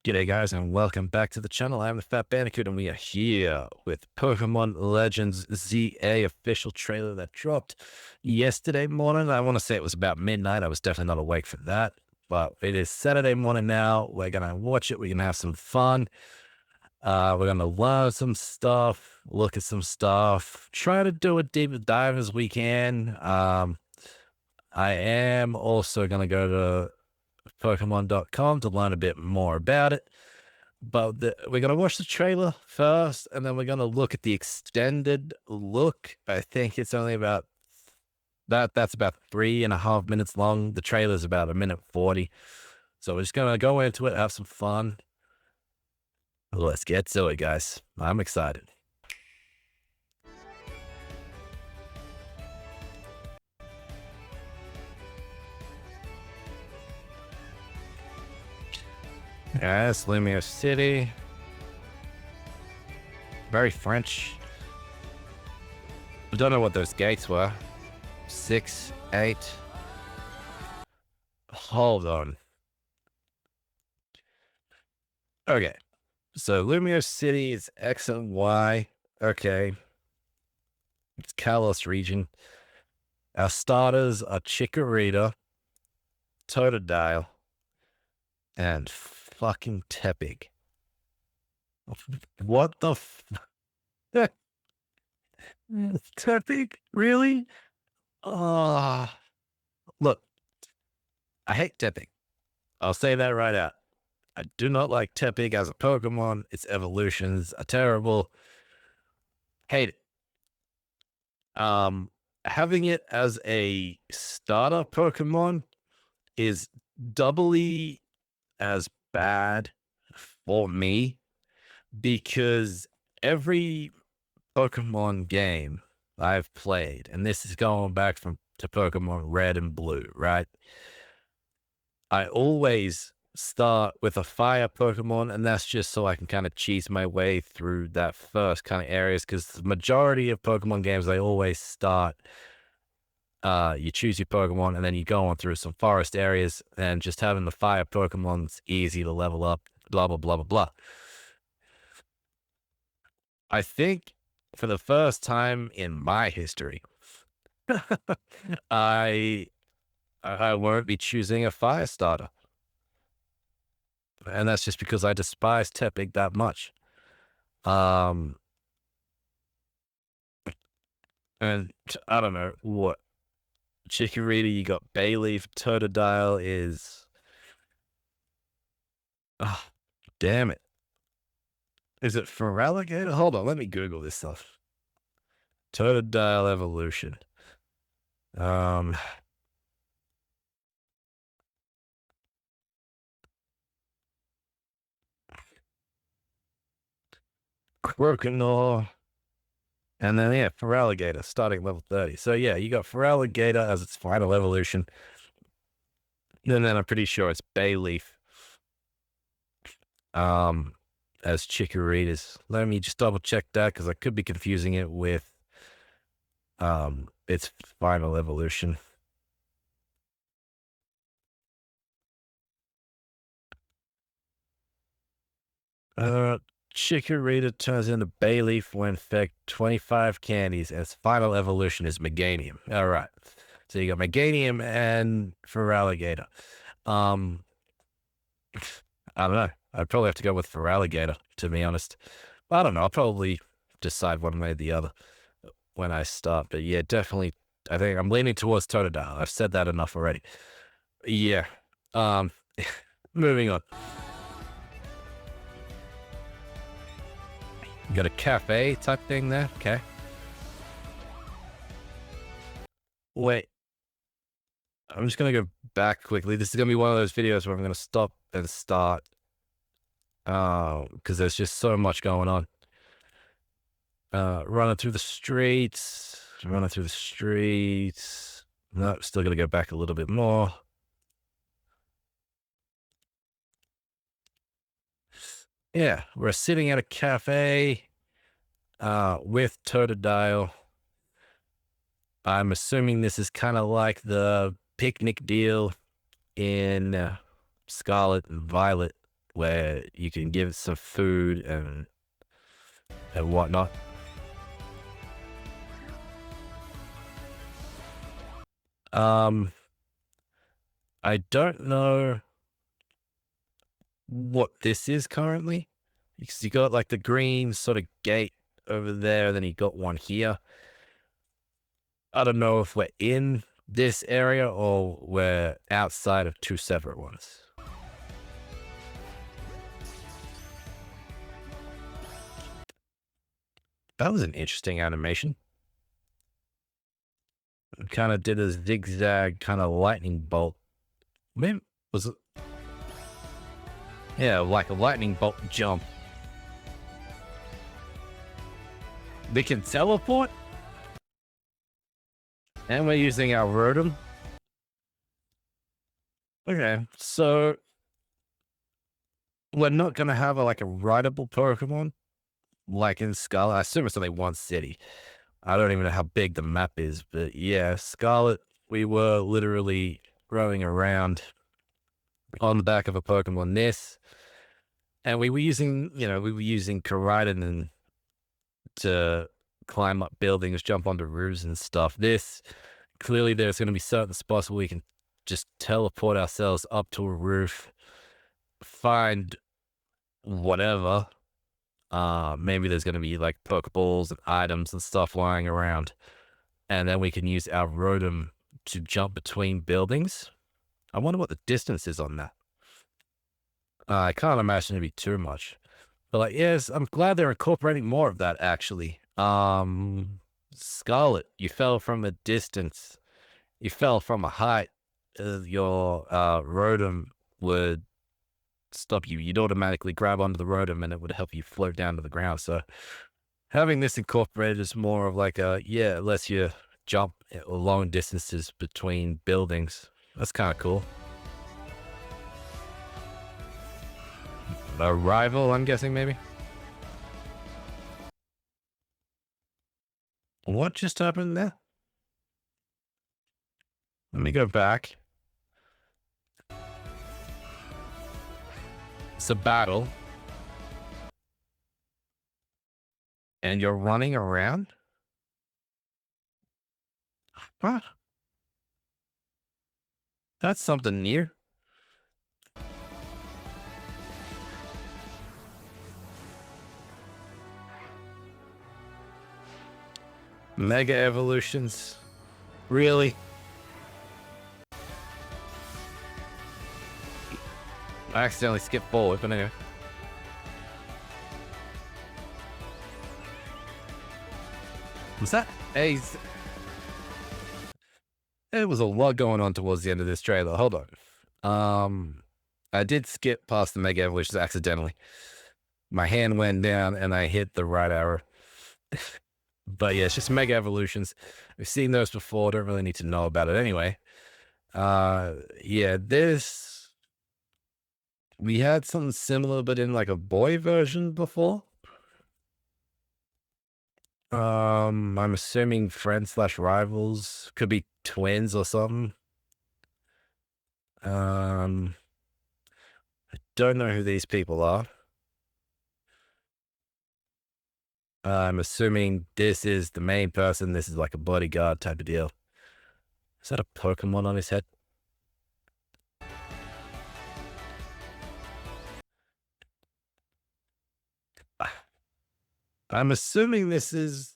G'day guys and welcome back to the channel. I'm the Fat Bandicoot and we are here with Pokemon Legends ZA official trailer that dropped yesterday morning. I want to say it was about midnight. I was definitely not awake for that, but it is Saturday morning now. We're going to watch it. We're going to have some fun. We're going to learn some stuff, look at some stuff, try to do a deep dive as we can. I am also going to go to Pokemon.com to learn a bit more about it. But we're going to watch the trailer first, and then we're going to look at the extended look. I think it's only about that's about 3.5 minutes long. The trailer's about 1:40. So we're just going to go into it, have some fun. Let's get to it, guys. I'm excited. Yes, Lumio City. Very French. I don't know what those gates were. 6, 8. Hold on. Okay. So Lumio City is X and Y. Okay. It's Kalos region. Our starters are Chikorita, Totodile, and fucking Tepig. What the Tepig? Really? Look, I hate Tepig. I'll say that right out. I do not like Tepig as a Pokemon. Its evolutions are terrible. Hate it. Having it as a starter Pokemon is doubly as bad for me because every Pokemon game I've played, and this is going back to Pokemon Red and Blue, right? I always start with a fire Pokemon, and that's just so I can kind of cheese my way through that first kind of areas, because the majority of Pokemon games, they always start, you choose your Pokemon, and then you go on through some forest areas, and just having the fire Pokemon's easy to level up, blah, blah, blah, blah, blah. I think for the first time in my history, I won't be choosing a fire starter. And that's just because I despise Tepig that much. And I don't know what. Chikorita, you got Bayleaf. Totodile is... Oh, damn it. Is it Feraligatr? Hold on, let me Google this stuff. Totodile evolution. Croconaw. And then, yeah, Feraligatr starting level 30. So, yeah, you got Feraligatr as its final evolution. And then I'm pretty sure it's Bayleaf as Chikorita's. Let me just double check that because I could be confusing it with its final evolution. Chikorita turns into Bayleaf when fed 25 candies, and its final evolution is Meganium. All right. So you got Meganium and Feraligatr. I don't know. I'd probably have to go with Feraligatr, to be honest. I don't know. I'll probably decide one way or the other when I start. But yeah, definitely, I think I'm leaning towards Totodile. I've said that enough already. Yeah. Moving on. You got a cafe type thing there? Okay. Wait. I'm just going to go back quickly. This is going to be one of those videos where I'm going to stop and start. Because there's just so much going on. Running through the streets. No, still going to go back a little bit more. Yeah, we're sitting at a cafe with Totodile. I'm assuming this is kind of like the picnic deal in Scarlet and Violet, where you can give it some food and whatnot. I don't know what this is currently, because you got like the green sort of gate over there, then you got one here. I don't know if we're in this area or we're outside of two separate ones. That was an interesting animation. It kind of did a zigzag kind of lightning bolt. Maybe was it? Yeah, like a lightning bolt jump. They can teleport? And we're using our Rotom. Okay, so we're not gonna have like a rideable Pokemon like in Scarlet. I assume it's only one city. I don't even know how big the map is, but yeah, Scarlet, we were literally growing around on the back of a Pokemon nest, and we were using, we were using Koraidon to climb up buildings, jump onto roofs and stuff. This, clearly there's going to be certain spots where we can just teleport ourselves up to a roof, find whatever. Maybe there's going to be like Pokeballs and items and stuff lying around. And then we can use our Rotom to jump between buildings. I wonder what the distance is on that. I can't imagine it'd be too much. But like, yes, I'm glad they're incorporating more of that actually. Scarlet, you fell from a distance. You fell from a height. Your Rotom would stop you. You'd automatically grab onto the Rotom and it would help you float down to the ground. So having this incorporated is more of like it lets you jump long distances between buildings. That's kind of cool. A rival, I'm guessing, maybe? What just happened there? Let me go back. It's a battle. And you're running around? What? That's something new. Mega evolutions. Really? I accidentally skipped forward, but anyway. Was that a... There was a lot going on towards the end of this trailer. Hold on. I did skip past the Mega Evolutions accidentally. My hand went down and I hit the right arrow. But yeah, it's just Mega Evolutions. We've seen those before. Don't really need to know about it anyway. Yeah, this... We had something similar, but in like a boy version before. I'm assuming friends/rivals. Could be twins or something. I don't know who these people are. I'm assuming this is the main person. This is like a bodyguard type of deal. Is that a Pokemon on his head? I'm assuming this is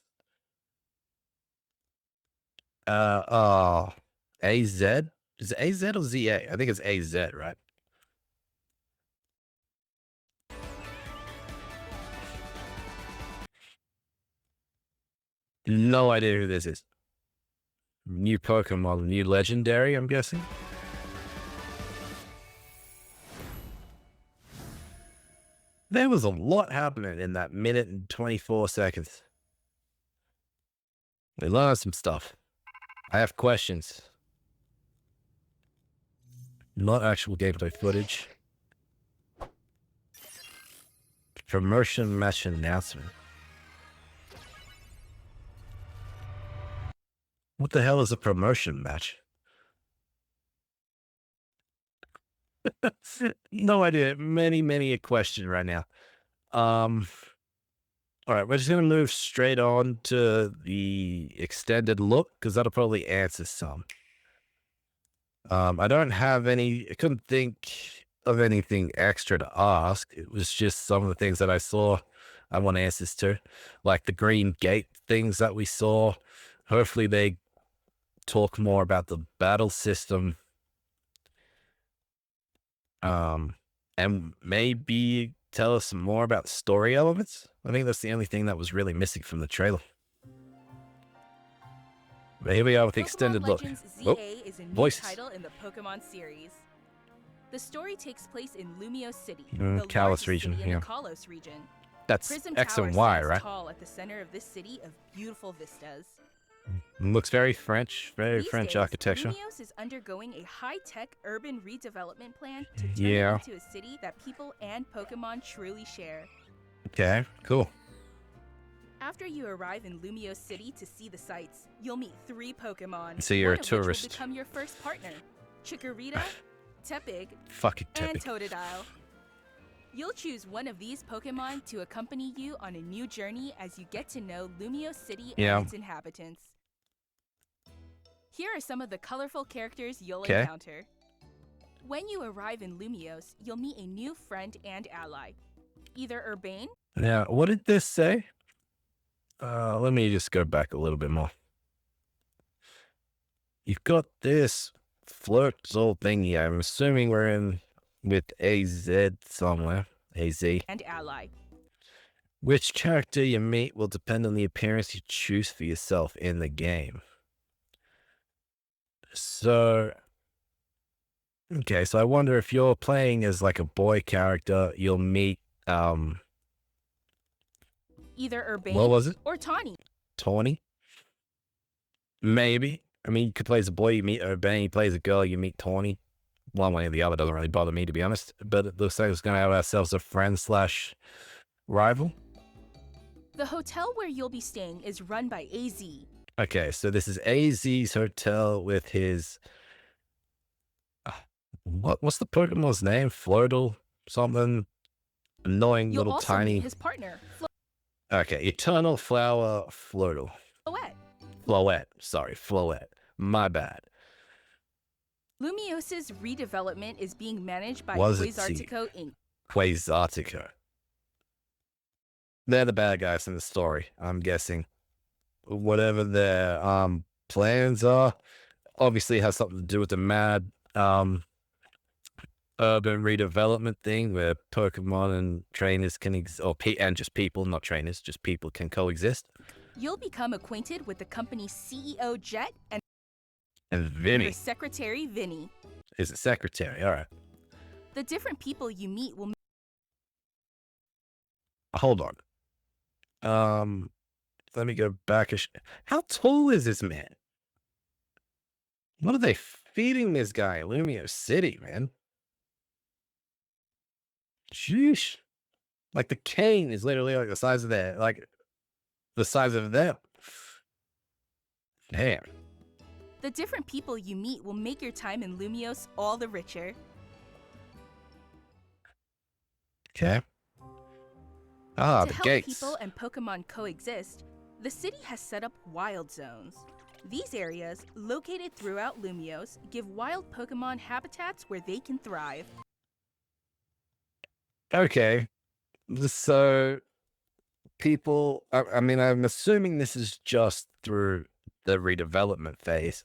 AZ? Is it AZ or ZA? I think it's AZ, right? No idea who this is. New Pokemon, new legendary, I'm guessing. There was a lot happening in that minute and 24 seconds. We learned some stuff. I have questions. Not actual gameplay footage. Promotion match announcement. What the hell is a promotion match? No idea. Many a question right now. Um, all right, we're just gonna move straight on to the extended look because that'll probably answer some. I don't have any. I couldn't think of anything extra to ask. It was just some of the things that I saw. I want answers to, like the green gate things that we saw. Hopefully, they talk more about the battle system. And maybe tell us some more about the story elements. I think that's the only thing that was really missing from the trailer. But here we are with the extended Pokemon look. Legends Oh, ZA is a new voices. title in the Pokemon series. The story takes place in Lumio City, the Kalos largest region, city in yeah. the Kalos region. That's Prism X Tower and Y, stands right? tall at the center of this city of beautiful vistas. Looks very French, very These French days, architecture. Lumios is undergoing a high-tech urban redevelopment plan to turn Yeah. it into a city that people and Pokemon truly share. Okay, cool. After you arrive in Lumio City to see the sights, you'll meet 3 Pokemon. So you're a one of which tourist. will become your first partner: Chikorita, Tepig, Fucking and Tepig. Totodile. You'll choose one of these Pokemon to accompany you on a new journey as you get to know Lumio City and its inhabitants. Here are some of the colorful characters you'll encounter. When you arrive in Lumios, you'll meet a new friend and ally. Either Urbane. Now, what did this say? Let me just go back a little bit more. You've got this Flirtzel thingy. I'm assuming we're in with AZ somewhere. AZ. And ally. Which character you meet will depend on the appearance you choose for yourself in the game. So, okay, so I wonder if you're playing as like a boy character, you'll meet, Either Urbane what was it? or Tawny. Tawny? Maybe. I mean, you could play as a boy, you meet Urbane. You play as a girl, you meet Tawny. One way or the other doesn't really bother me, to be honest. But it looks like it's going to have ourselves a friend slash rival. The hotel where you'll be staying is run by AZ. Okay, so this is AZ's hotel with his... what's the Pokemon's name? Flirtle? Something? Annoying You'll little also tiny... meet his partner, Okay, Eternal Flower Flirtle. Floette. Floette. Sorry, Floette. My bad. Lumios's redevelopment is being managed by Was it Quasartico Inc. Quasartico. They're the bad guys in the story, I'm guessing. Whatever their plans are, obviously has something to do with the mad urban redevelopment thing where Pokemon and trainers can and just people, not trainers, just people can coexist. You'll become acquainted with the company's CEO Jet and Vinny. the secretary Vinny. Is it secretary? All right. The different people you meet will... Hold on. Let me go back. How tall is this man? What are they feeding this guy in Lumio City, man? Sheesh. Like the cane is literally like the size of that, like the size of them. Damn. The different people you meet will make your time in Lumios all the richer. Okay. Ah, to the help gates. people and Pokemon coexist, the city has set up wild zones. These areas, located throughout Lumios, give wild Pokemon habitats where they can thrive. Okay. So people, I mean, I'm assuming this is just through the redevelopment phase,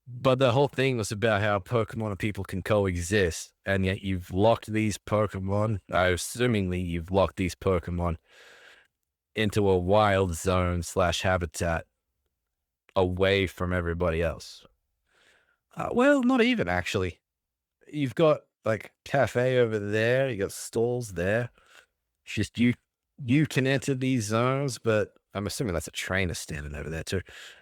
but the whole thing was about how Pokemon and people can coexist, and yet you've locked these Pokemon, assumingly you've locked these Pokemon into a wild zone slash habitat away from everybody else. Well, not even actually. You've got like cafe over there, you got stalls there. It's just you can enter these zones, but I'm assuming that's a trainer standing over there too.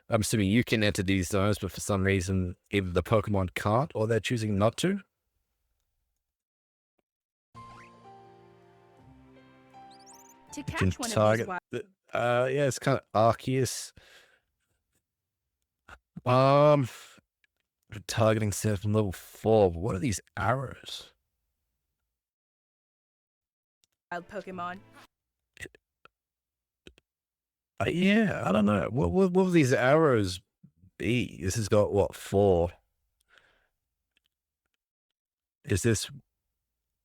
I'm assuming you can enter these zones, but for some reason, either the Pokemon can't or they're choosing not to. To catch one of these wild... Yeah, it's kind of Arceus. Targeting set from level 4. But what are these arrows? Wild Pokemon. Yeah, I don't know. What will these arrows be? This has got what, 4? Is this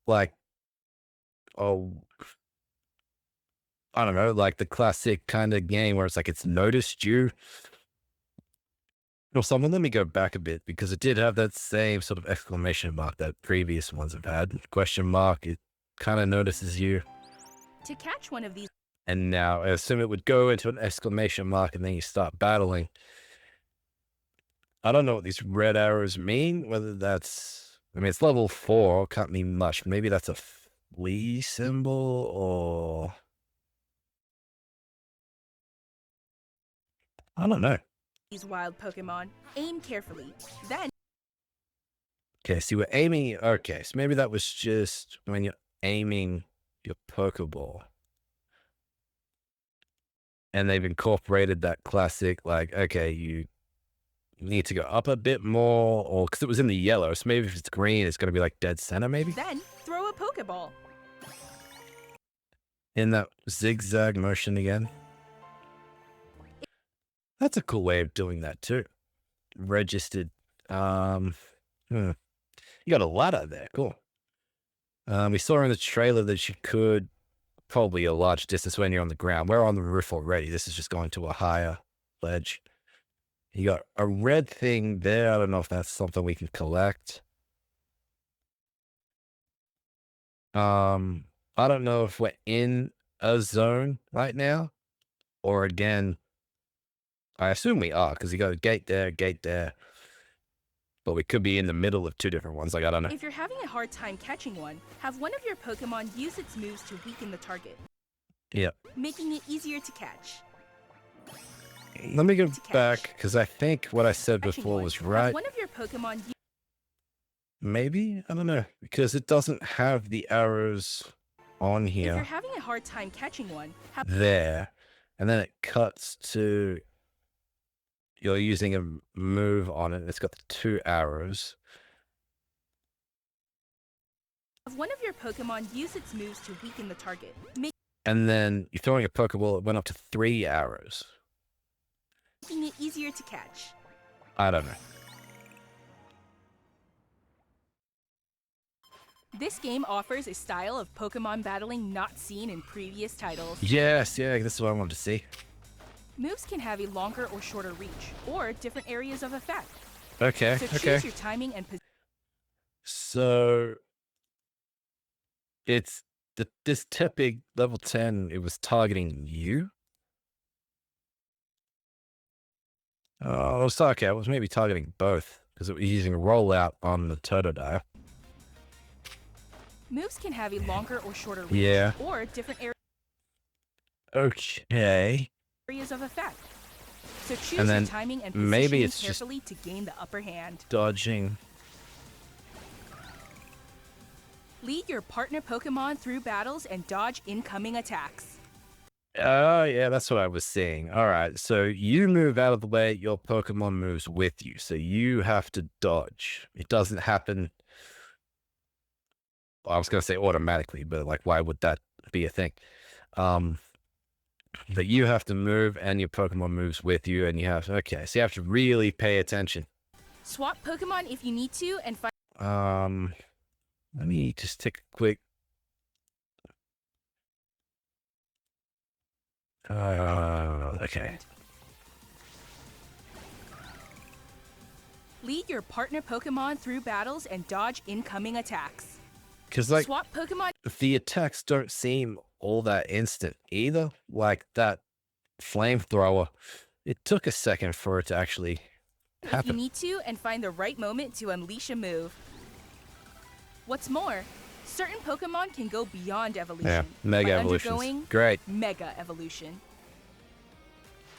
like, oh, I don't know, like the classic kind of game where it's like it's noticed you or something? Let me go back a bit because it did have that same sort of exclamation mark that previous ones have had. Question mark, it kind of notices you. To catch one of these, And now I assume it would go into an exclamation mark and then you start battling. I don't know what these red arrows mean, whether that's, I mean, it's level 4, can't mean much. Maybe that's a flea symbol or I don't know. these wild Pokemon, aim carefully. Then, Okay, so we're aiming. Okay, so maybe that was just when you're aiming your Pokeball. And they've incorporated that classic, like, okay, you need to go up a bit more, or because it was in the yellow. So maybe if it's green, it's going to be like dead center, maybe? then throw a Pokeball. In that zigzag motion again. That's a cool way of doing that too. Registered. You got a ladder there. Cool. We saw in the trailer that you could probably a large distance when you're on the ground. We're on the roof already. This is just going to a higher ledge. You got a red thing there. I don't know if that's something we can collect. I don't know if we're in a zone right now, or again, I assume we are because you got a gate there, but we could be in the middle of 2 different ones. Like, I don't know. If you're having a hard time catching one, have one of your Pokemon use its moves to weaken the target. Yeah. Making it easier to catch. Let me go back because I think what I said before was right. Have one of your Pokemon Maybe? I don't know. Because it doesn't have the arrows on here. If you're having a hard time catching one, there. And then it cuts to you're using a move on it. It's got the 2 arrows. have one of your Pokemon use its moves to weaken the target. And then you're throwing a Pokeball, it went up to 3 arrows. Making it easier to catch. I don't know. This game offers a style of Pokemon battling not seen in previous titles. Yes, yeah, this is what I wanted to see. Moves can have a longer or shorter reach, or different areas of effect. Okay, So choose your timing and position. So it's this Tepig level 10, it was targeting you? Oh, it's okay. I was maybe targeting both because it was using a rollout on the Totodile. Moves can have a longer or shorter reach, Yeah. or different Okay. areas of effect. So choose And then your timing and positioning maybe it's carefully to gain the upper hand. Dodging. Lead your partner Pokemon through battles and dodge incoming attacks. Oh, yeah, that's what I was saying. All right, so you move out of the way, your Pokemon moves with you, so you have to dodge. It doesn't happen. Well, I was going to say automatically, but like, why would that be a thing? But you have to move, and your Pokemon moves with you, and you have to, okay, so you have to really pay attention. Swap Pokemon if you need to, and find. Let me just take a quick. Okay. Lead your partner Pokemon through battles and dodge incoming attacks. Because, like, Swap Pokemon. the attacks don't seem all that instant either. Like that flamethrower, it took a second for it to actually happen. If you need to, and find the right moment to unleash a move. What's more, certain Pokemon can go beyond evolution. Yeah, Mega by Evolutions. undergoing Great. Mega Evolution.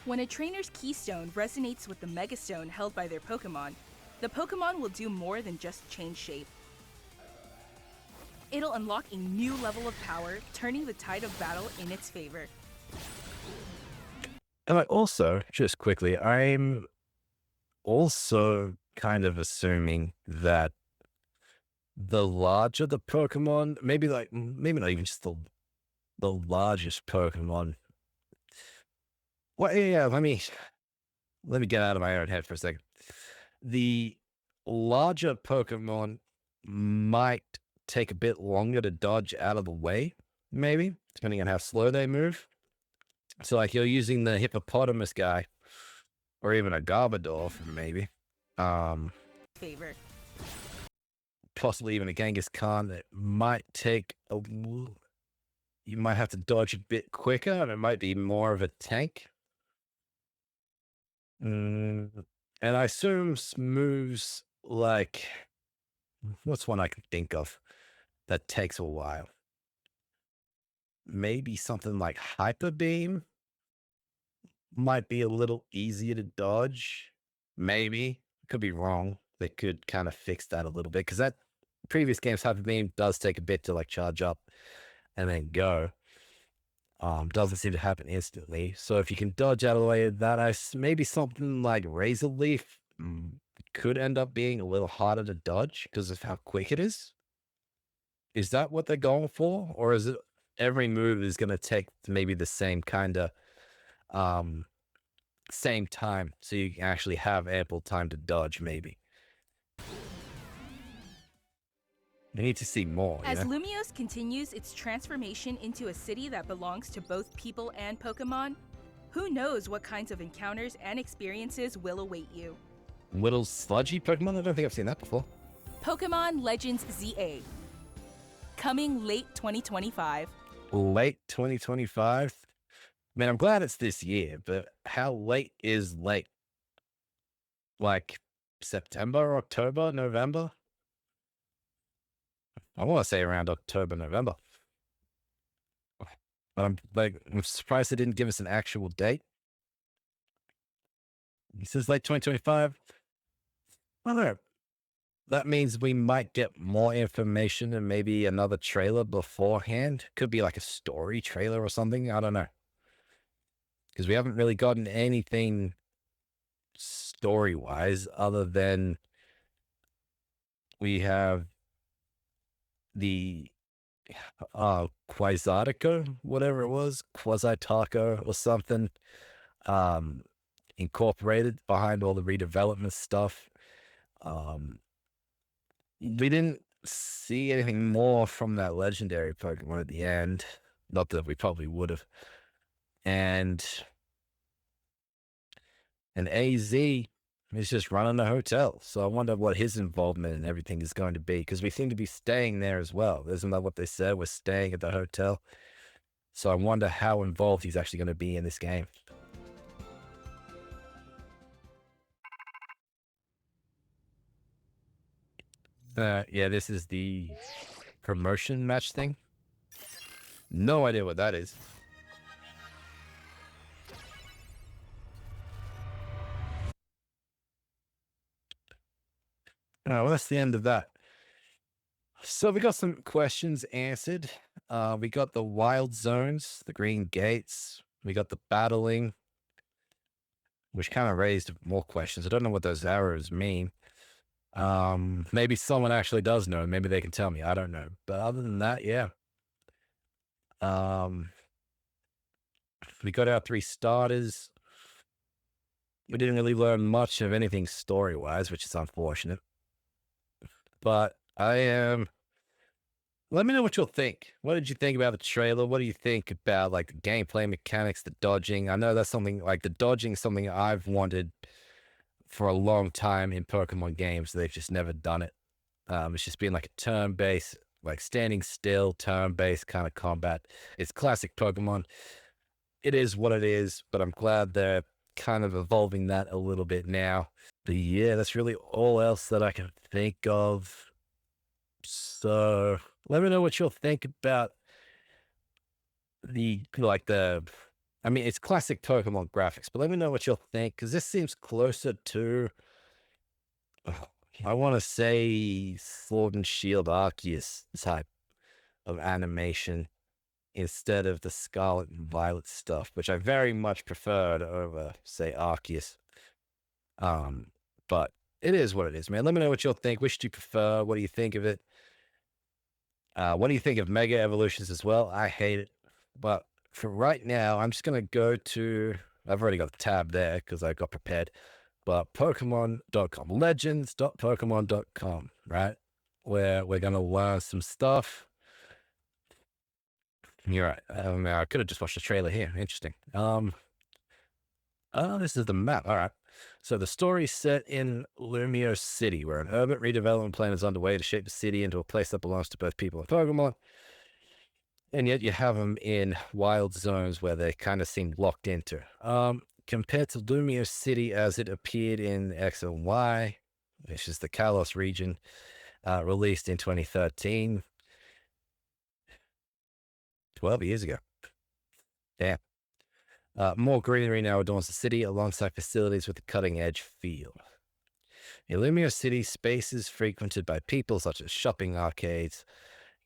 When a trainer's keystone resonates with the Mega Stone held by their Pokemon, the Pokemon will do more than just change shape. It'll unlock a new level of power, turning the tide of battle in its favor. And also, just quickly, I'm also kind of assuming that the larger the Pokemon, maybe like maybe not even just the largest Pokemon. Well, yeah, let me get out of my own head for a second. The larger Pokemon might take a bit longer to dodge out of the way, maybe, depending on how slow they move. So, like, you're using the hippopotamus guy, or even a Garbodor, maybe. Um, Favor. Possibly even a Genghis Khan that might take you might have to dodge a bit quicker, and it might be more of a tank. Mm, and I assume moves like what's one I can think of that takes a while? Maybe something like Hyper Beam might be a little easier to dodge. Maybe. Could be wrong. They could kind of fix that a little bit because that previous game's Hyper Beam does take a bit to like charge up and then go. Doesn't seem to happen instantly. So if you can dodge out of the way of that, maybe something like Razor Leaf could end up being a little harder to dodge because of how quick it is. Is that what they're going for? Or is it every move is going to take maybe the same kind of um, same time so you can actually have ample time to dodge, maybe? I need to see more, you As know? Lumiose continues its transformation into a city that belongs to both people and Pokemon, who knows what kinds of encounters and experiences will await you. Little sludgy Pokemon? I don't think I've seen that before. Pokemon Legends ZA. Coming late 2025. Late 2025? Man, I'm glad it's this year, but how late is late? Like September, October, November? I want to say around October, November. But I'm surprised they didn't give us an actual date. He says late 2025. Well, no, that means we might get more information and maybe another trailer beforehand. Could be like a story trailer or something. I don't know. Because we haven't really gotten anything story wise other than we have the Quasartico, whatever it was, Quasitaco or something, um, incorporated behind all the redevelopment stuff. Um, we didn't see anything more from that legendary Pokemon at the end. Not that we probably would have. And AZ is just running the hotel. So I wonder what his involvement in everything is going to be because we seem to be staying there as well. Isn't that what they said? We're staying at the hotel. So I wonder how involved he's actually going to be in this game. Yeah, this is the promotion match thing. No idea what that is. Oh, well, that's the end of that. So we got some questions answered. We got the wild zones, the green gates. We got the battling, which kind of raised more questions. I don't know what those arrows mean. Maybe someone actually does know. Maybe they can tell me. I don't know. But other than that, yeah. We got our 3 starters. We didn't really learn much of anything story-wise, which is unfortunate. But I am let me know what you'll think. What did you think about the trailer? What do you think about like the gameplay mechanics, the dodging? I know that's something like the dodging is something I've wanted for a long time in Pokemon games. They've just never done it. It's just been like a turn-based, like standing still, turn-based kind of combat. It's classic Pokemon. It is what it is, but I'm glad they're kind of evolving that a little bit now. But yeah, that's really all else that I can think of. So let me know what you'll think about I mean, it's classic Pokemon graphics, but let me know what you'll think because this seems closer to, uh, I want to say Sword and Shield Arceus type of animation instead of the Scarlet and Violet stuff, which I very much preferred over, say, Arceus. Um, but it is what it is, man. Let me know what you'll think. Which do you prefer? What do you think of it? What do you think of Mega Evolutions as well? I hate it. But for right now, I'm just going to go to, I've already got the tab there because I got prepared, but Pokemon.com, legends.pokemon.com, right? Where we're going to learn some stuff. You're right. I could have just watched the trailer here. Interesting. Oh, this is the map. All right. So the story is set in Lumio City, where an urban redevelopment plan is underway to shape the city into a place that belongs to both people and Pokemon. And yet you have them in wild zones where they kind of seem locked into. Compared to Lumio City as it appeared in X and Y, which is the Kalos region, released in 2013, 12 years ago. Damn. More greenery now adorns the city alongside facilities with a cutting edge feel. In Lumio City, spaces frequented by people such as shopping arcades,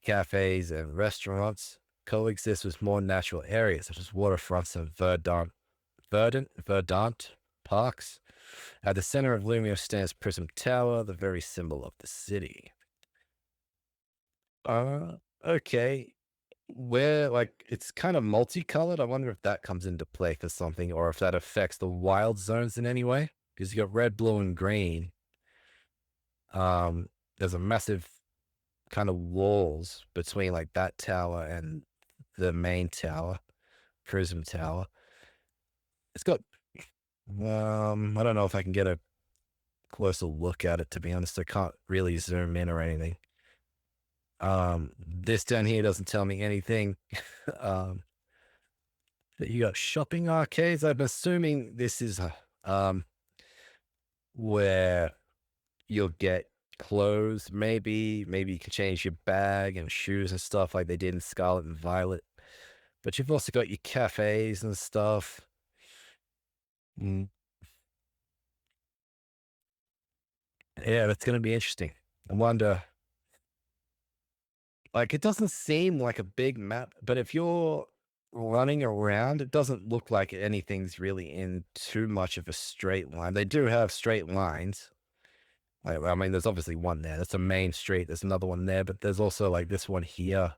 cafes, and restaurants coexist with more natural areas such as waterfronts and verdant parks. At the center of Lumio stands Prism Tower, the very symbol of the city. Okay. Where, like, it's kind of multicolored. I wonder if that comes into play for something or if that affects the wild zones in any way. Because you got red, blue, and green. There's a massive kind of walls between like that tower and the main tower, Prism Tower. It's got I don't know if I can get a closer look at it, to be honest. I can't really zoom in or anything. This down here doesn't tell me anything. um you got shopping arcades. I'm assuming this is where you'll get clothes, maybe you can change your bag and shoes and stuff like they did in Scarlet and Violet. But you've also got your cafes and stuff. Mm, yeah, that's gonna be interesting. I wonder, like, it doesn't seem like a big map, but if you're running around, it doesn't look like anything's really in too much of a straight line. They do have straight lines. Like, I mean, there's obviously one there. That's a main street. There's another one there, but there's also like this one here.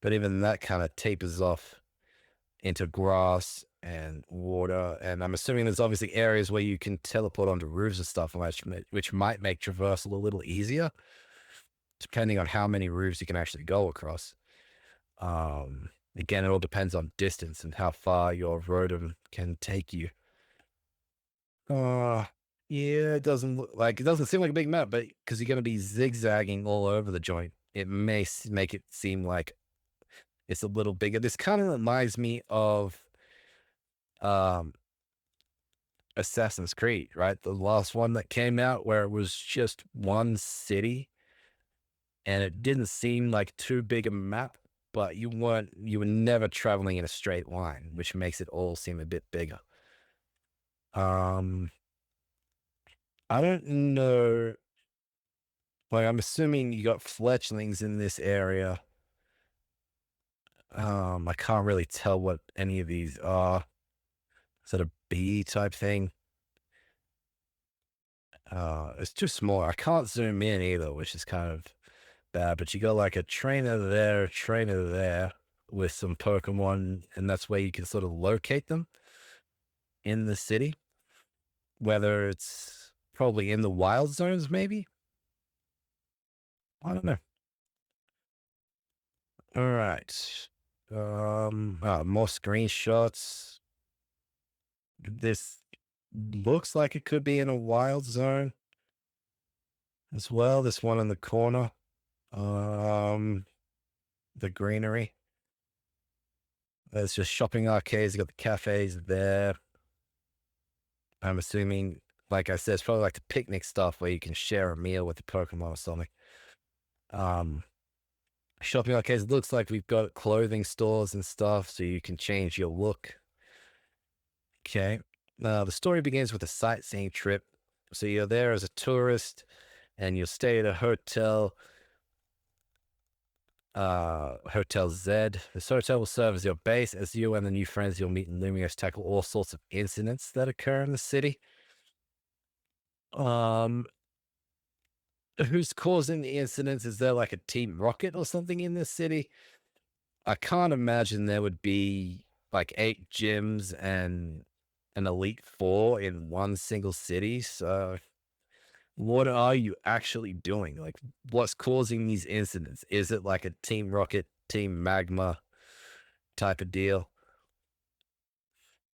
But even that kind of tapers off into grass and water. And I'm assuming there's obviously areas where you can teleport onto roofs and stuff, which might make traversal a little easier, depending on how many roofs you can actually go across. Again, it all depends on distance and how far your rotom can take you. Uh, yeah, it doesn't seem like a big map, but because you're going to be zigzagging all over the joint, it may make it seem like it's a little bigger. This kind of reminds me of um Assassin's Creed, right? The last one that came out where it was just one city and it didn't seem like too big a map, but you were never traveling in a straight line, which makes it all seem a bit bigger. Um, I don't know. Like, I'm assuming you got fletchlings in this area. I can't really tell what any of these are. Is that a bee type thing? It's too small. I can't zoom in either, which is kind of bad. But you got like a trainer there with some Pokemon, and that's where you can sort of locate them in the city. Whether it's probably in the wild zones, maybe. I don't know. All right. More screenshots. This looks like it could be in a wild zone as well. This one in the corner. Um, the greenery. There's just shopping arcades. You got the cafes there. I'm assuming, like I said, it's probably like the picnic stuff where you can share a meal with the Pokemon or something. Um, Shopping arcades. Looks like we've got clothing stores and stuff, so you can change your look. Okay. Now the story begins with a sightseeing trip. So you're there as a tourist, and you'll stay at a Hotel Z. This hotel will serve as your base as you and the new friends you'll meet in Lumios tackle all sorts of incidents that occur in the city. Um, who's causing the incidents? Is there like a Team Rocket or something in this city? I can't imagine there would be like 8 gyms and an Elite Four in one single city. So, what are you actually doing? Like, what's causing these incidents? Is it like a Team Rocket, Team Magma type of deal?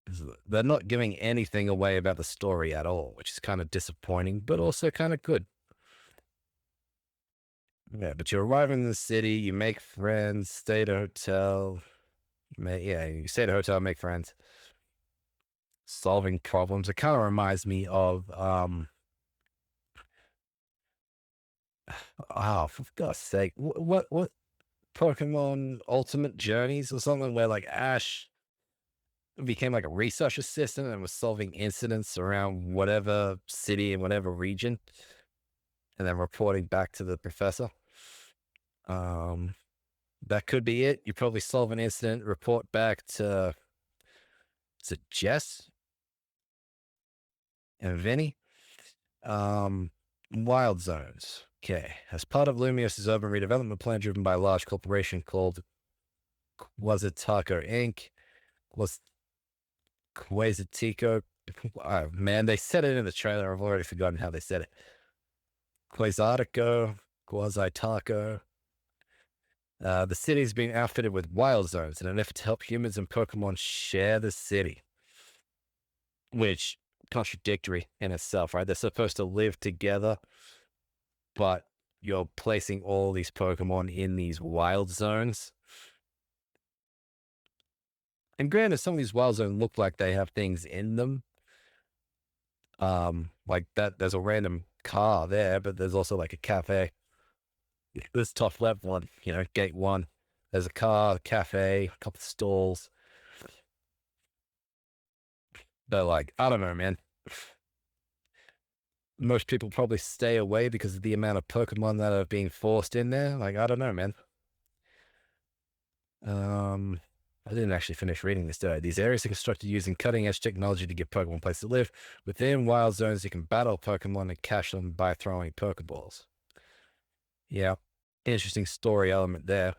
'Cause they're not giving anything away about the story at all, which is kind of disappointing, but also kind of good. Yeah, but you arrive in the city, you make friends, stay at a hotel. Yeah, you stay at a hotel, make friends, solving problems. It kind of reminds me of, oh, for God's sake, what Pokemon Ultimate Journeys or something where like Ash became like a research assistant and was solving incidents around whatever city and whatever region, and then reporting back to the professor. Um, that could be it. You probably solve an incident, report back to, is it Jess and Vinny? Um, Wild Zones. Okay. As part of Lumios's urban redevelopment plan driven by a large corporation called Quasitaco Inc., was Quasitico. Oh, man, they said it in the trailer. I've already forgotten how they said it. Quasatico, Quasitaco. The city is being outfitted with wild zones in an effort to help humans and Pokemon share the city, which contradictory in itself, right? They're supposed to live together, but you're placing all these Pokemon in these wild zones. And granted, some of these wild zones look like they have things in them. Like that, there's a random car there, but there's also like a cafe. This top left one, gate one. There's a car, a cafe, a couple of stalls. But like, I don't know, man. Most people probably stay away because of the amount of Pokemon that are being forced in there. Like, I don't know, man. Um, I didn't actually finish reading this, did I? These areas are constructed using cutting-edge technology to give Pokemon a place to live. Within wild zones, you can battle Pokemon and catch them by throwing Pokeballs. Yeah, interesting story element there.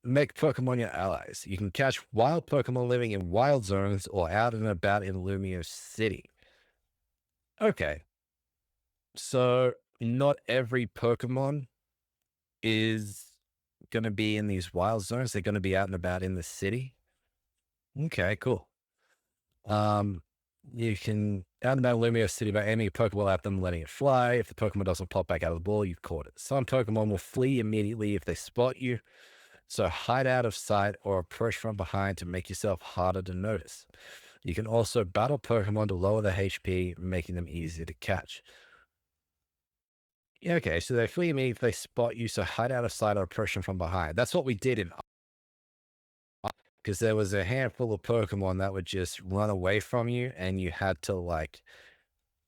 Make Pokemon your allies. You can catch wild Pokemon living in wild zones or out and about in Lumio City. Okay, so not every Pokemon is going to be in these wild zones. They're going to be out and about in the city. Okay, cool. Um, you can out and about Lumio City by aiming a Pokeball at them, letting it fly. If the Pokemon doesn't pop back out of the ball, you've caught it. Some Pokemon will flee immediately if they spot you. So hide out of sight or approach from behind to make yourself harder to notice. You can also battle Pokemon to lower their HP, making them easier to catch. Yeah, okay, so they flee me if they spot you, so hide out of sight or approach them from behind. That's what we did in, because there was a handful of Pokemon that would just run away from you, and you had to like,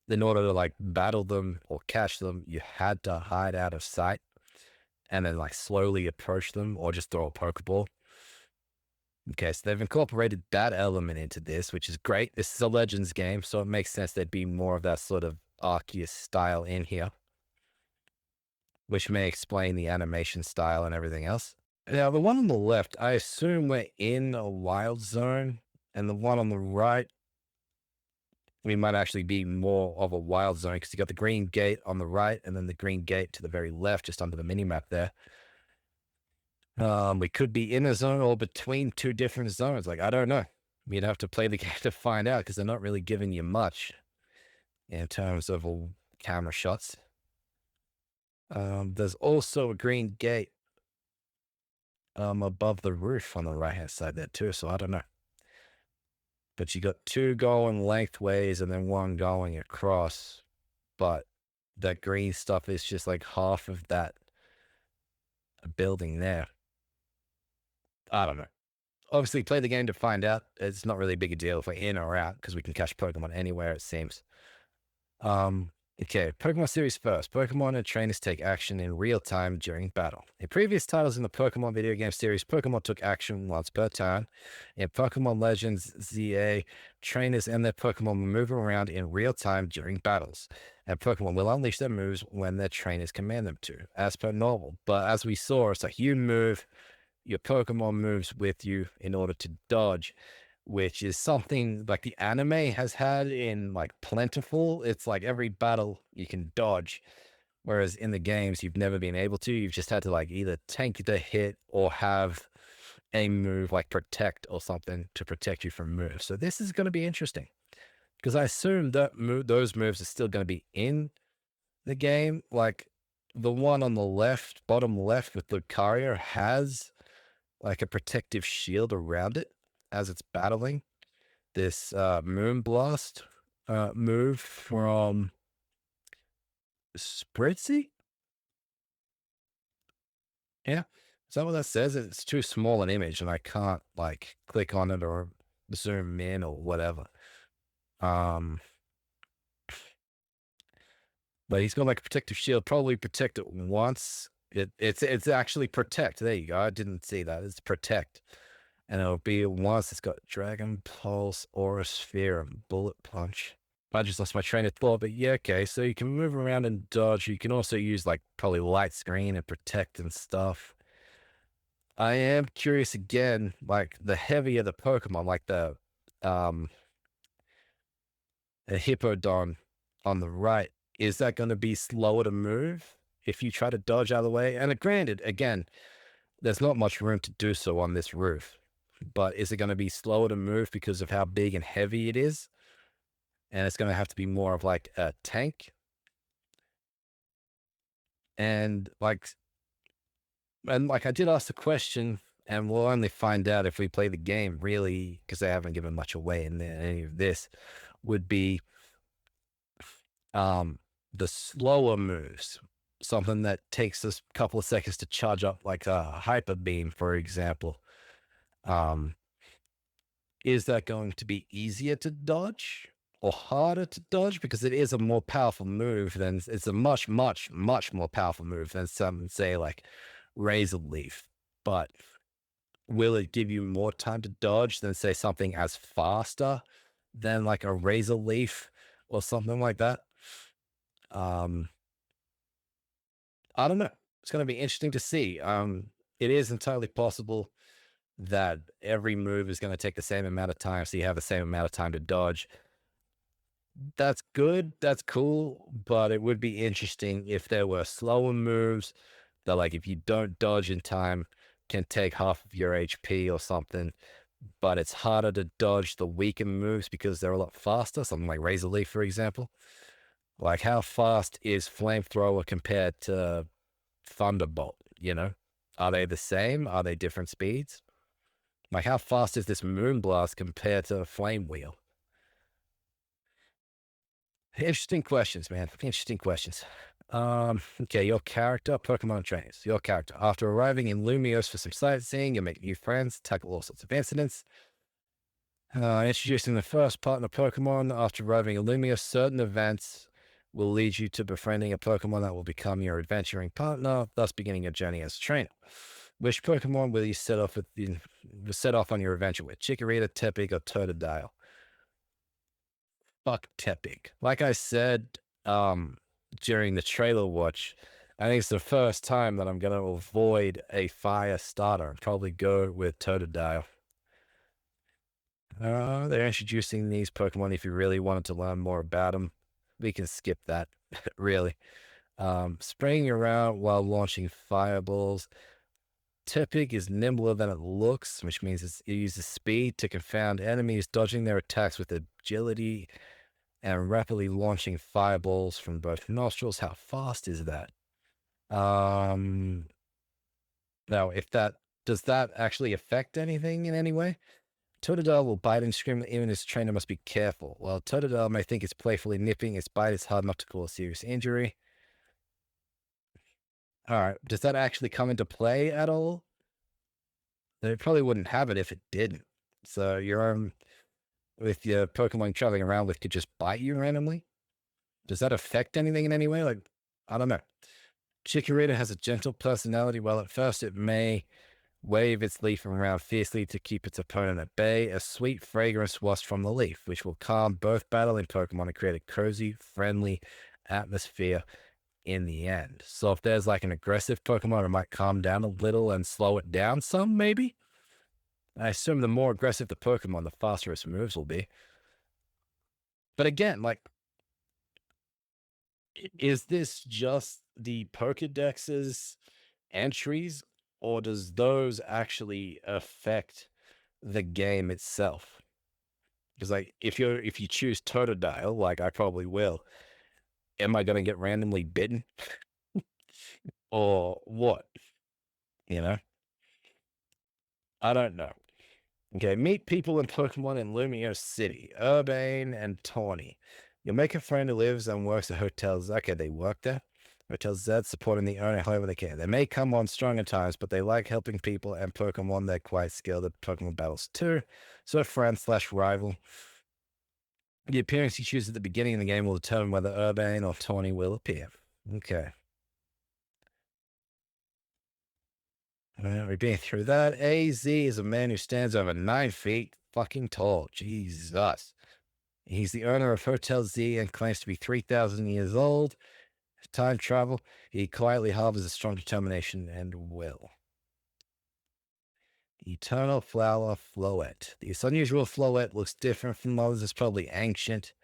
in order to like battle them or catch them, you had to hide out of sight and then like slowly approach them or just throw a Pokeball. Okay, so they've incorporated that element into this, which is great. This is a Legends game, so it makes sense there'd be more of that sort of Arceus style in here, which may explain the animation style and everything else. Now, the one on the left, I assume we're in a wild zone, and the one on the right, we might actually be more of a wild zone because you got the green gate on the right and then the green gate to the very left, just under the mini map there. We could be in a zone or between two different zones. Like, I don't know. You'd have to play the game to find out because they're not really giving you much in terms of camera shots. There's also a green gate above the roof on the right hand side there too. So I don't know. But you got two going lengthways and then one going across. But that green stuff is just like half of that building there. I don't know. Obviously, play the game to find out. It's not really a big a deal if we're in or out because we can catch Pokemon anywhere, it seems. Um, Okay, Pokemon series first. Pokemon and trainers take action in real time during battle. In previous titles in the Pokemon video game series, Pokemon took action once per turn. In Pokemon Legends ZA, trainers and their Pokemon will move around in real time during battles, and Pokemon will unleash their moves when their trainers command them to, as per normal. But as we saw, it's like you move, your Pokemon moves with you in order to dodge, which is something like the anime has had in like Plentiful. It's like every battle you can dodge, whereas in the games you've never been able to. You've just had to like either tank the hit or have a move like Protect or something to protect you from moves. So this is going to be interesting because I assume that those moves are still going to be in the game. Like the one on the left, bottom left with Lucario has like a protective shield around it as it's battling this Moonblast move from Spritzy. Yeah. Is that what that says? It's too small an image and I can't like click on it or zoom in or whatever. Um, but he's got like a protective shield, probably protect it once. It's actually protect. There you go. I didn't see that. It's protect. And it'll be once it's got Dragon Pulse, Aura Sphere, and Bullet Punch. I just lost my train of thought, but yeah, okay. So you can move around and dodge. You can also use like probably light screen and protect and stuff. I am curious again, like the heavier the Pokemon, like um the Hippodon on the right, is that going to be slower to move if you try to dodge out of the way? And granted, again, there's not much room to do so on this roof, but is it going to be slower to move because of how big and heavy it is? And it's going to have to be more of like a tank. And like I did ask the question, and we'll only find out if we play the game, really, because they haven't given much away in any of this, would be um the slower moves. Something that takes us a couple of seconds to charge up, like a hyper beam, for example. Um, is that going to be easier to dodge or harder to dodge? Because it is a more powerful move than it's a much, much, much more powerful move than some say like Razor Leaf. But will it give you more time to dodge than say something as faster than like a Razor Leaf or something like that? Um, I don't know. It's going to be interesting to see. It is entirely possible that every move is going to take the same amount of time, so you have the same amount of time to dodge. That's good. That's cool. But it would be interesting if there were slower moves that, like, if you don't dodge in time, can take half of your HP or something. But it's harder to dodge the weaker moves because they're a lot faster. Something like Razor Leaf, for example. Like, how fast is Flamethrower compared to Thunderbolt? You know, are they the same? Are they different speeds? Like, how fast is this Moonblast compared to Flame Wheel? Interesting questions, man. Interesting questions. Okay, your character, Pokemon trainers. Your character. After arriving in Lumiose for some sightseeing, you'll make new friends, tackle all sorts of incidents. Introducing the first partner Pokemon. After arriving in Lumiose, certain events will lead you to befriending a Pokemon that will become your adventuring partner, thus beginning your journey as a trainer. Which Pokemon will you set off on your adventure with? Chikorita, Tepig, or Totodile? Fuck Tepig. Like I said, during the trailer watch, I think it's the first time that I'm going to avoid a fire starter and probably go with Totodile. They're introducing these Pokemon if you really wanted to learn more about them. We can skip that, really. Spraying around while launching fireballs. Tepig is nimbler than it looks, which means it uses speed to confound enemies, dodging their attacks with agility and rapidly launching fireballs from both nostrils. How fast is that? Um, Now, if that does that actually affect anything in any way? Totodile will bite and scream, even his trainer must be careful. While Totodile may think it's playfully nipping, its bite is hard enough to cause serious injury. All right, does that actually come into play at all? They probably wouldn't have it if it didn't. So your with your Pokemon traveling around with could just bite you randomly. Does that affect anything in any way? Like, I don't know. Chikorita has a gentle personality. While at first it may wave its leaf around fiercely to keep its opponent at bay, a sweet fragrance wafts from the leaf, which will calm both battling Pokemon and create a cozy, friendly atmosphere in the end. So if there's like an aggressive Pokemon, it might calm down a little and slow it down some, maybe? I assume the more aggressive the Pokemon, the faster its moves will be. But again, like, is this just the Pokedex's entries, or does those actually affect the game itself? Because like, if you choose Totodile, like I probably will, am I gonna get randomly bitten or what? You know, I don't know. Okay, meet people and Pokemon in Lumio City, Urbane and Tawny. You'll make a friend who lives and works at hotels. Okay, they work there. Hotel Z supporting the owner however they can. They may come on strong at times, but they like helping people and Pokemon. They're quite skilled at Pokemon battles too. So friend slash rival. The appearance you choose at the beginning of the game will determine whether Urbane or Tawny will appear. Okay. We've been through that. AZ is a man who stands over 9 feet fucking tall. Jesus. He's the owner of Hotel Z and claims to be 3,000 years old. Time travel. He quietly harbors a strong determination and will. Eternal Flower Floette. This unusual Floette looks different from others. It's probably ancient.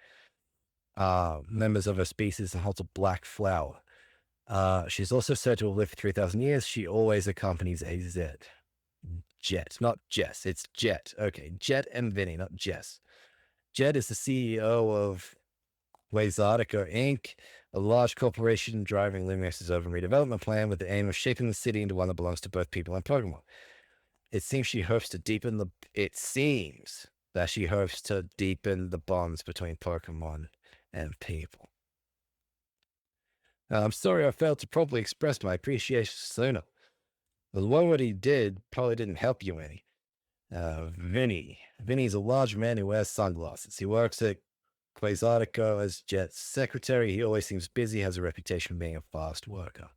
Members of her species and holds a black flower. She's also said to have lived for 3,000 years. She always accompanies a Z. Jet, not Jess. It's Jet. Okay, Jet and Vinny, not Jess. Jet is the CEO of Quasartica Inc., a large corporation driving Lumio's urban redevelopment plan with the aim of shaping the city into one that belongs to both people and Pokemon. It seems that she hopes to deepen the bonds between Pokemon and people. I'm sorry I failed to properly express my appreciation sooner. The one what he did probably didn't help you any. Vinny. Vinny's a large man who wears sunglasses. He works at Quasartico as Jet's secretary. He always seems busy, has a reputation for being a fast worker.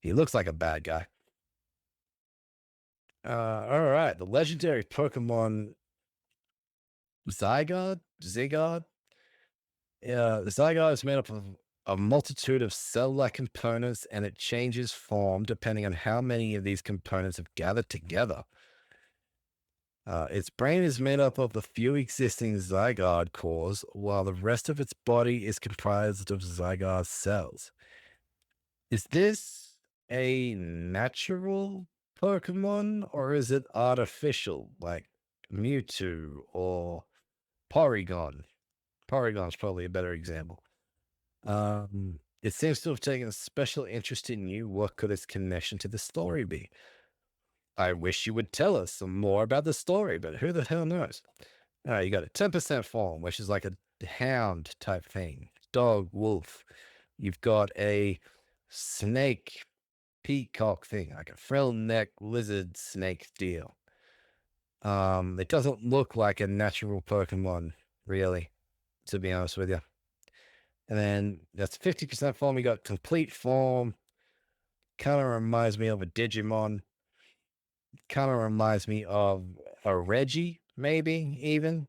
He looks like a bad guy. All right. The legendary Pokemon Zygarde? Zygarde? The Zygarde is made up of a multitude of cell-like components, and it changes form depending on how many of these components have gathered together. Its brain is made up of the few existing Zygarde cores, while the rest of its body is comprised of Zygarde cells. Is this a natural Pokemon, or is it artificial, like Mewtwo or Porygon? Porygon's probably a better example. It seems to have taken a special interest in you. What could its connection to the story be? I wish you would tell us some more about the story, but who the hell knows? You got a 10% form, which is like a hound type thing. Dog, wolf. You've got a snake, peacock thing, like a frill neck lizard snake deal. It doesn't look like a natural Pokemon, really, to be honest with you. And then that's 50% form. You got complete form. Kind of reminds me of a Digimon. Kind of reminds me of a Reggie, maybe even.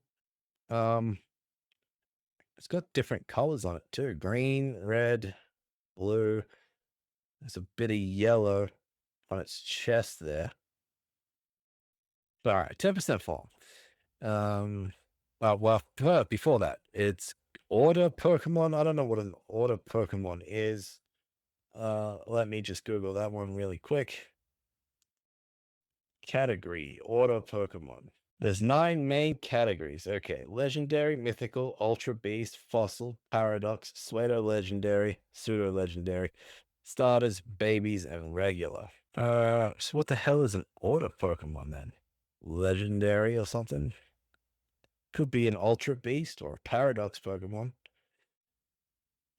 Um, it's got different colors on it too: green, red, blue. There's a bit of yellow on its chest there. But all right, 10% form. Before that, it's order Pokemon. I don't know what an order Pokemon is. Let me just Google that one really quick. Category, order Pokemon. There's 9 main categories. Okay, legendary, mythical, ultra beast, fossil, paradox, pseudo legendary, pseudo legendary, starters, babies, and regular. So what the hell is an order Pokemon then? Legendary or something? Could be an ultra beast or a paradox Pokemon.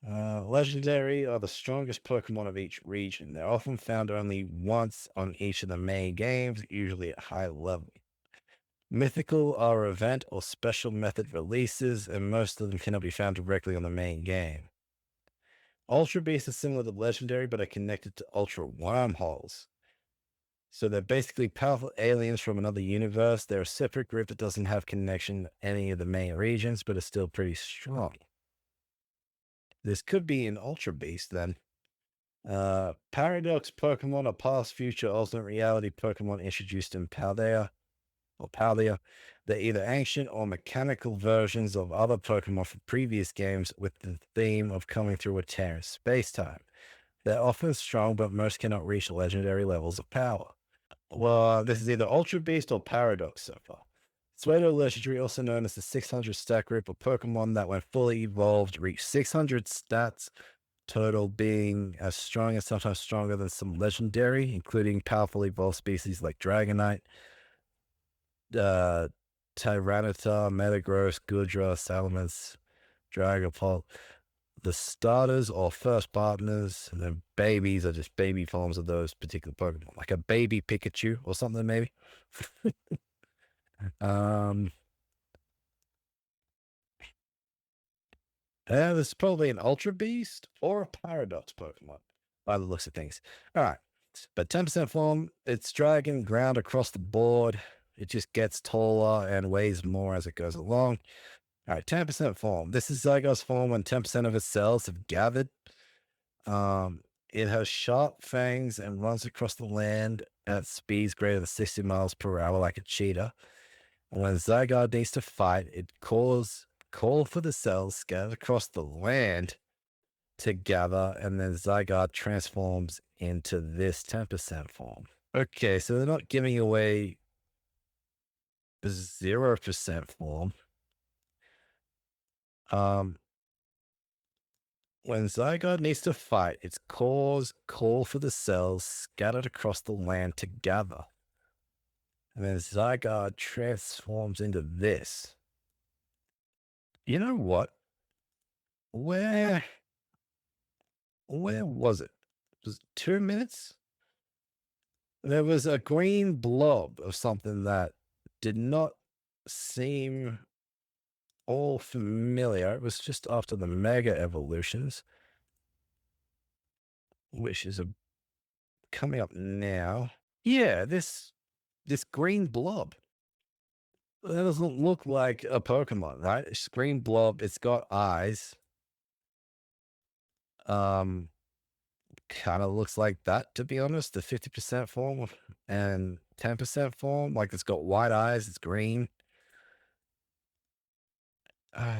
Legendary are the strongest Pokemon of each region. They're often found only once on each of the main games, usually at high level. Mythical are event or special method releases, and most of them cannot be found directly on the main game. Ultra Beasts are similar to Legendary, but are connected to Ultra Wormholes. So they're basically powerful aliens from another universe. They're a separate group that doesn't have connection to any of the main regions, but is still pretty strong. This could be an Ultra Beast then. Paradox Pokemon are past, future, alternate reality Pokemon introduced in Paldea or Paldea. They're either ancient or mechanical versions of other Pokemon from previous games with the theme of coming through a tear in space-time. They're often strong, but most cannot reach legendary levels of power. Well, this is either Ultra Beast or Paradox so far. Pseudo Legendary, also known as the 600 stat group of Pokemon that, when fully evolved, reach 600 stats, total being as strong and sometimes stronger than some legendary, including powerful evolved species like Dragonite, uh, Tyranitar, Metagross, Goodra, Salamence, Dragapult. The starters or first partners, and then babies are just baby forms of those particular Pokemon, like a baby Pikachu or something, maybe. um, this is probably an Ultra Beast or a Paradox Pokemon by the looks of things. All right, but 10% form, it's dragging ground across the board. It just gets taller and weighs more as it goes along. All right, 10% form. This is Zygote's form when 10% of its cells have gathered. It has sharp fangs and runs across the land at speeds greater than 60 miles per hour like a cheetah. And when Zygarde needs to fight, it call for the cells scattered across the land to gather, and then Zygarde transforms into this 10% form. Okay, so they're not giving away the 0% form. When Zygarde needs to fight, its cores call for the cells scattered across the land to gather. And then Zygarde transforms into this. You know what? Where was it? Was it 2 minutes? There was a green blob of something that did not seem all familiar. It was just after the mega evolutions, which is coming up now. Yeah, this green blob. That doesn't look like a Pokemon, right? It's green blob. It's got eyes. Um, Kind of looks like that, to be honest. The 50% form and 10% form, like it's got white eyes. It's green. Uh,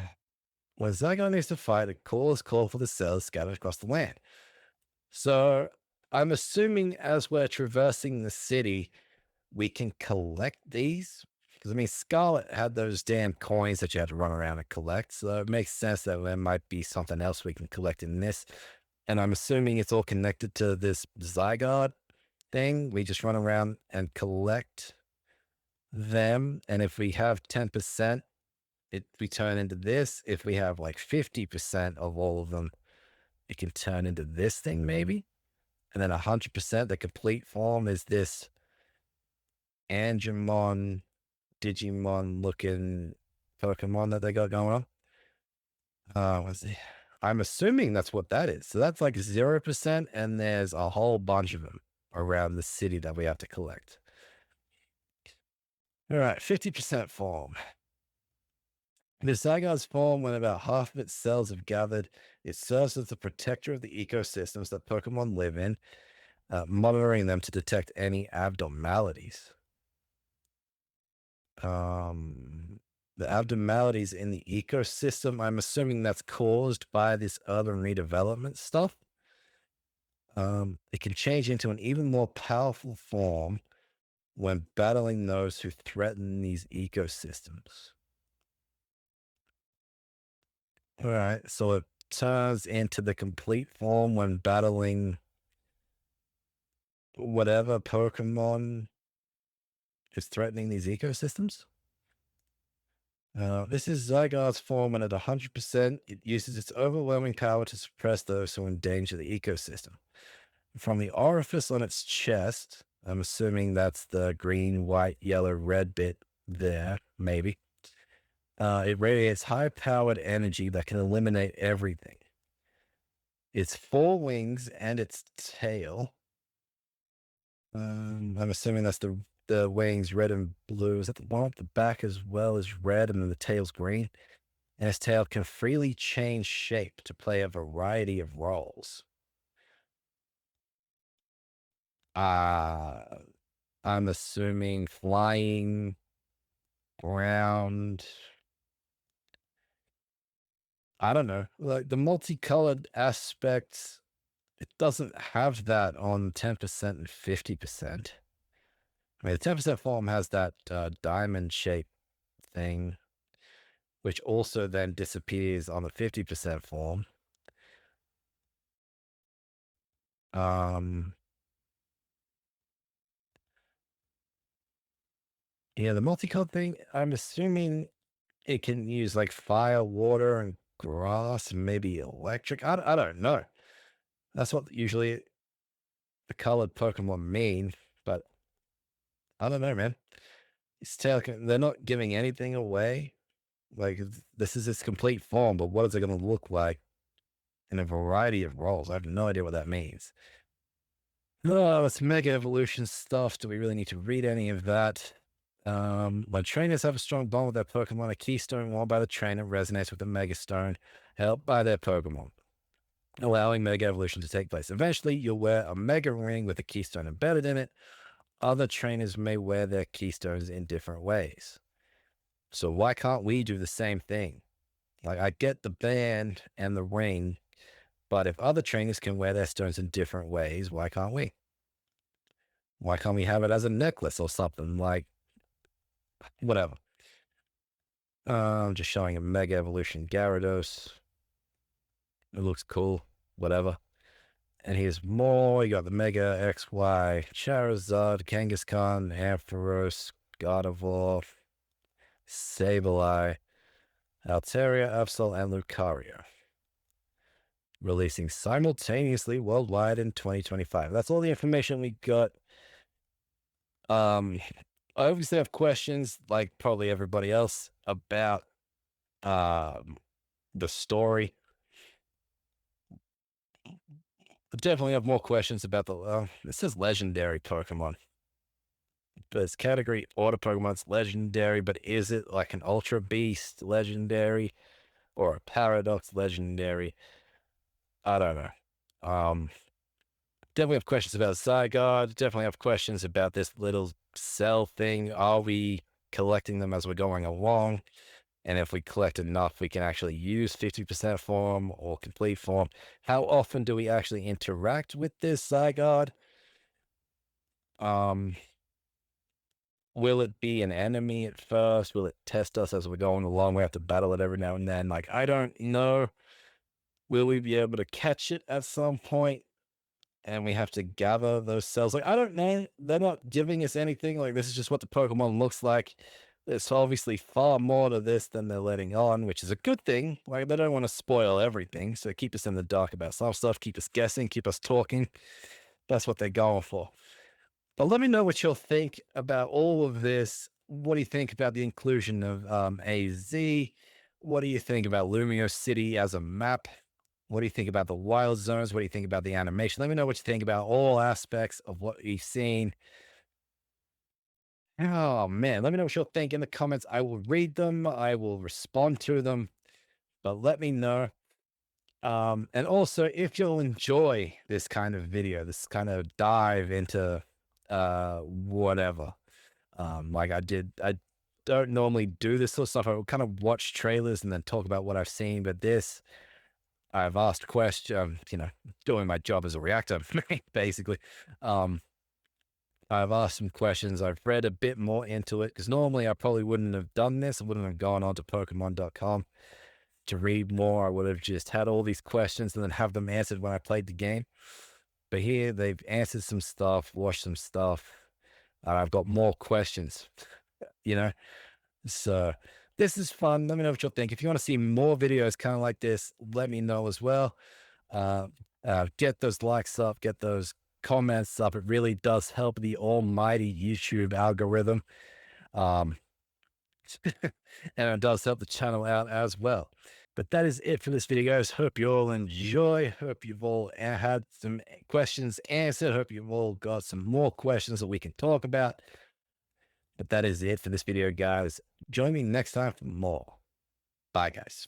when Zygon needs to fight, a call is called for the cells scattered across the land. So I'm assuming as we're traversing the city, we can collect these. Because I mean, Scarlet had those damn coins that you had to run around and collect. So it makes sense that there might be something else we can collect in this. And I'm assuming it's all connected to this Zygarde thing. We just run around and collect them. And if we have 10%, we turn into this. If we have like 50% of all of them, it can turn into this thing maybe. And then 100%, the complete form is this Angemon, Digimon looking Pokemon that they got going on. I'm assuming that's what that is. So that's like 0%, and there's a whole bunch of them around the city that we have to collect. All right, 50% form. The Zygarde's form, when about half of its cells have gathered, it serves as the protector of the ecosystems that Pokemon live in, monitoring them to detect any abnormalities. The abnormalities in the ecosystem, I'm assuming that's caused by this urban redevelopment stuff. It can change into an even more powerful form when battling those who threaten these ecosystems. All right, so it turns into the complete form when battling whatever Pokemon is threatening these ecosystems. This is Zygarde's form, and at 100%, it uses its overwhelming power to suppress those who endanger the ecosystem. From the orifice on its chest, I'm assuming that's the green, white, yellow, red bit there, maybe. It radiates high-powered energy that can eliminate everything. Its four wings and its tail. I'm assuming that's the wings, red and blue. Is that the one at the back as well as red, and then the tail's green? And its tail can freely change shape to play a variety of roles. Uh, I'm assuming flying, ground. I don't know. Like the multicolored aspects, it doesn't have that on 10% and 50%. I mean, the 10% form has that diamond shape thing, which also then disappears on the 50% form. Um, yeah, the multicolored thing, I'm assuming it can use like fire, water, and grass, and maybe electric. I don't know. That's what usually the colored Pokemon mean, but I don't know, man. They're not giving anything away. Like this is its complete form, but what is it going to look like in a variety of roles? I have no idea what that means. Oh, it's mega evolution stuff. Do we really need to read any of that? When trainers have a strong bond with their Pokemon, a keystone worn by the trainer resonates with the Mega Stone, helped by their Pokemon, allowing Mega Evolution to take place. Eventually, you'll wear a Mega Ring with a keystone embedded in it. Other trainers may wear their keystones in different ways. So why can't we do the same thing? Like, I get the band and the ring, but if other trainers can wear their stones in different ways, why can't we? Why can't we have it as a necklace or something? Like, whatever. Just showing a Mega Evolution Gyarados. It looks cool. Whatever. And here's more. You got the Mega XY Charizard, Kangaskhan, Ampharos, Gardevoir, Sableye, Altaria, Absol, and Lucario. Releasing simultaneously worldwide in 2025. That's all the information we got. I obviously have questions, like probably everybody else, about the story. I definitely have more questions about the. It says legendary Pokemon, but it's category order Pokemon's legendary. But is it like an Ultra Beast legendary or a Paradox legendary? I don't know. Definitely have questions about Zygarde. Definitely have questions about this little cell thing. Are we collecting them as we're going along? And if we collect enough, we can actually use 50% form or complete form. How often do we actually interact with this Zygarde? Um, will it be an enemy at first? Will it test us as we're going along? We have to battle it every now and then. Like, I don't know. Will we be able to catch it at some point? And we have to gather those cells. Like, I don't know. They're not giving us anything. Like, this is just what the Pokemon looks like. There's obviously far more to this than they're letting on, which is a good thing. Like, they don't want to spoil everything. So keep us in the dark about some stuff, keep us guessing, keep us talking. That's what they're going for. But let me know what you'll think about all of this. What do you think about the inclusion of AZ? What do you think about Lumio City as a map? What do you think about the wild zones? What do you think about the animation? Let me know what you think about all aspects of what you've seen. Oh man, let me know what you'll think in the comments. I will read them. I will respond to them. But let me know. And also, if you'll enjoy this kind of video, this kind of dive into whatever. Like I don't normally do this sort of stuff. I will kind of watch trailers and then talk about what I've seen. But this, I've asked questions, doing my job as a reactor, basically. I've asked some questions. I've read a bit more into it because normally I probably wouldn't have done this. I wouldn't have gone on to Pokemon.com to read more. I would have just had all these questions and then have them answered when I played the game. But here they've answered some stuff, watched some stuff. I've got more questions, you know? So this is fun. Let me know what you'll think. If you want to see more videos kind of like this, let me know as well. Uh, get those likes up, get those comments up. It really does help the almighty YouTube algorithm. Um, and it does help the channel out as well. But that is it for this video, guys. Hope you all enjoy. Hope you've all had some questions answered. Hope you've all got some more questions that we can talk about. But that is it for this video, guys. Join me next time for more. Bye, guys.